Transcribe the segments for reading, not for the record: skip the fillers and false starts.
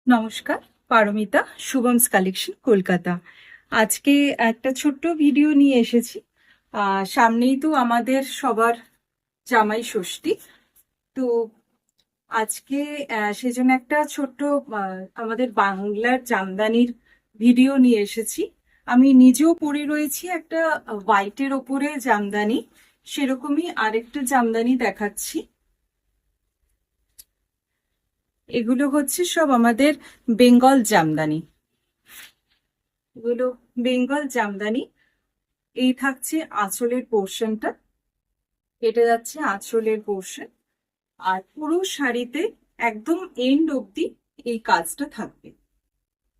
নমস্কার, পারমিতা, শুভমস কালেকশন, কলকাতা। আজকে একটা ছোট্ট ভিডিও নিয়ে এসেছি। সামনেই তো আমাদের সবার জামাই ষষ্ঠী। তো আজকে সেজন্য একটা ছোট্ট আমাদের বাংলার জামদানির ভিডিও নিয়ে এসেছি। আমি নিজেও পরে রয়েছি একটা হোয়াইটের ওপরে জামদানি, সেরকমই আরেকটা জামদানি দেখাচ্ছি। এগুলো হচ্ছে সব আমাদের বেঙ্গল জামদানি। এগুলো বেঙ্গল জামদানি। এই থাকছে আঁচলের পোর্শনটা, কেটে যাচ্ছে আঁচলের পোর্শন। আর পুরো শাড়িতে একদম এন্ড অবধি এই কাজটা থাকবে।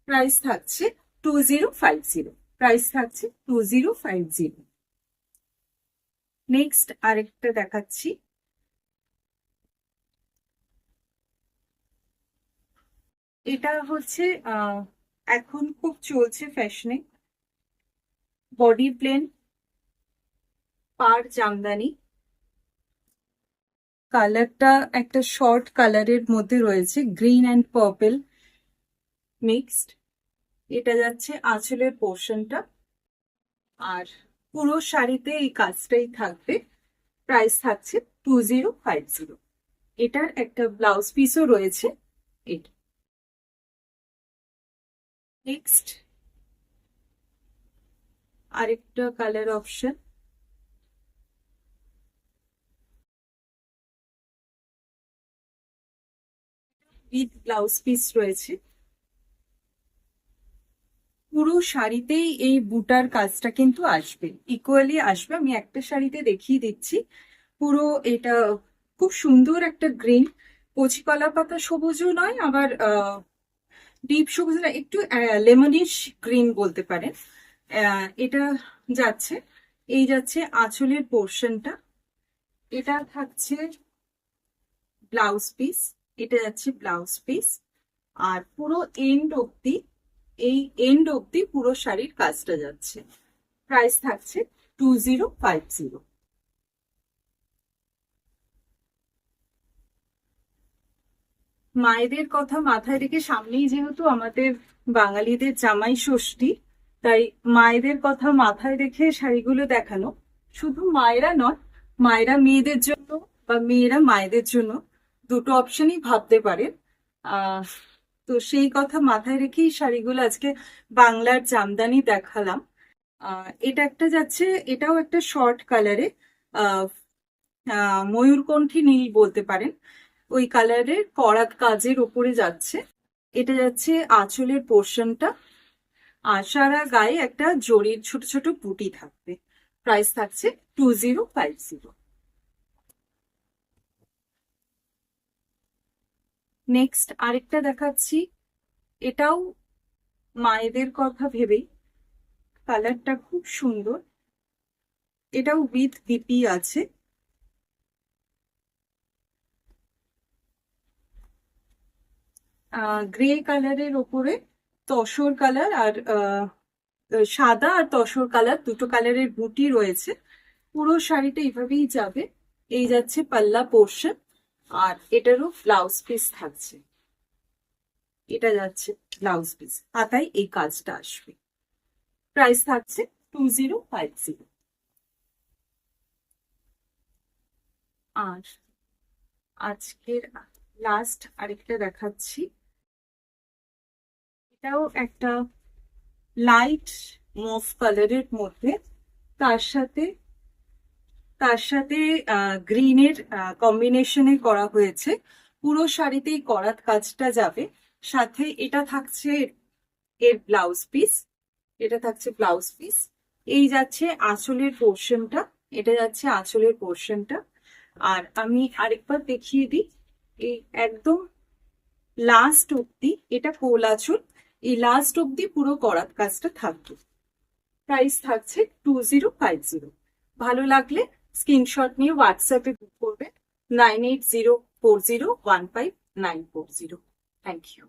প্রাইস থাকছে 2050। প্রাইস থাকছে 2050। নেক্সট আরেকটা দেখাচ্ছি। এটা হচ্ছে এখন খুব চলছে ফ্যাশনে, বডি প্লেন পার জামদানি। কালারটা একটা শর্ট কালারের মধ্যে রয়েছে, গ্রিন অ্যান্ড পার্পল মিক্সড। এটা যাচ্ছে আঁচলের পোর্শনটা, আর পুরো শাড়িতে এই কাজটাই থাকবে। প্রাইস থাকছে 2050। এটার একটা ব্লাউজ পিসও রয়েছে। এটা নেক্সট আরেকটা colour option. With blouse piece রয়েছে। পুরো শাড়িতেই এই বুটার কাজটা কিন্তু আসবে, ইকুয়ালি আসবে। আমি একটা শাড়িতে দেখিয়ে দিচ্ছি। পুরো এটা খুব সুন্দর একটা গ্রিন, কচি কলা পাতা সবুজও নয়, আবার ডিপ সবুজ না, একটু লেমনিশ গ্রিন বলতে পারেন। এটা যাচ্ছে, এই যাচ্ছে আঁচলের পোর্শনটা। এটা থাকছে ব্লাউজ পিস, এটা যাচ্ছে ব্লাউজ পিস। আর পুরো এন্ড অব্দি, এই এন্ড অব্দি পুরো শাড়ির কাজটা যাচ্ছে। প্রাইস থাকছে 2050। মায়েদের কথা মাথায় রেখে, সামনেই যেহেতু আমাদের বাঙালিদের জামাই ষষ্ঠী, তাই মায়েদের কথা মাথায় রেখে শাড়িগুলো দেখানো। শুধু মায়েরা নয়, মায়েরা মেয়েদের জন্য বা মেয়েরা মায়েদের জন্য দুটো অপশনই ভাবতে পারেন। আহ তো সেই কথা মাথায় রেখেই শাড়িগুলো আজকে বাংলার জামদানি দেখালাম। এটা একটা যাচ্ছে, এটাও একটা শর্ট কালারে, আহ ময়ূরকণ্ঠী নীল বলতে পারেন। ওই কালারের করাত কাজের উপরে যাচ্ছে। এটা যাচ্ছে আঁচলের পোর্শনটা, আর সারা গায়ে একটা জরির ছোট ছোট বুটি থাকবে। প্রাইস থাকছে 2050। নেক্সট আরেকটা দেখাচ্ছি। এটাও মায়েদের কথা ভেবেই, কালারটা খুব সুন্দর। এটাও উইথ বিপি আছে। গ্রে কালারের ওপরে তসর কালার, আর সাদা আর তসর কালার, দুটো কালারের বুটি রয়েছে। পুরো শাড়িটা এইভাবেই যাবে। এই যাচ্ছে পাল্লা পোর্শন, আর এটারও ব্লাউজ পিস থাকছে। এটা যাচ্ছে ব্লাউজ পিস, হাতায় এই কাজটা আসবে। প্রাইস থাকছে 2050। আর আজকের লাস্ট আরেকটা দেখাচ্ছি। এটাও একটা লাইট মুভ কালারের মধ্যে, তার সাথে গ্রিনের কম্বিনেশনে করা হয়েছে। পুরো শাড়িতেই করাত কাজটা যাবে। সাথে এটা থাকছে এর ব্লাউজ পিস। এটা থাকছে ব্লাউজ পিস। এই যাচ্ছে আঁচলের পোর্শনটা, এটা যাচ্ছে আঁচলের পোর্শনটা। আর আমি আরেকবার দেখিয়ে দিই, এই একদম লাস্ট অব্দি, এটা কোল আঁচল, এই লাস্ট অব্দি পুরো করাত কাজটা থাকবে। প্রাইস থাকছে 2050। ভালো লাগলে স্ক্রিনশট নিয়ে হোয়াটসঅ্যাপে বুক করবে 9804015940। Thank you.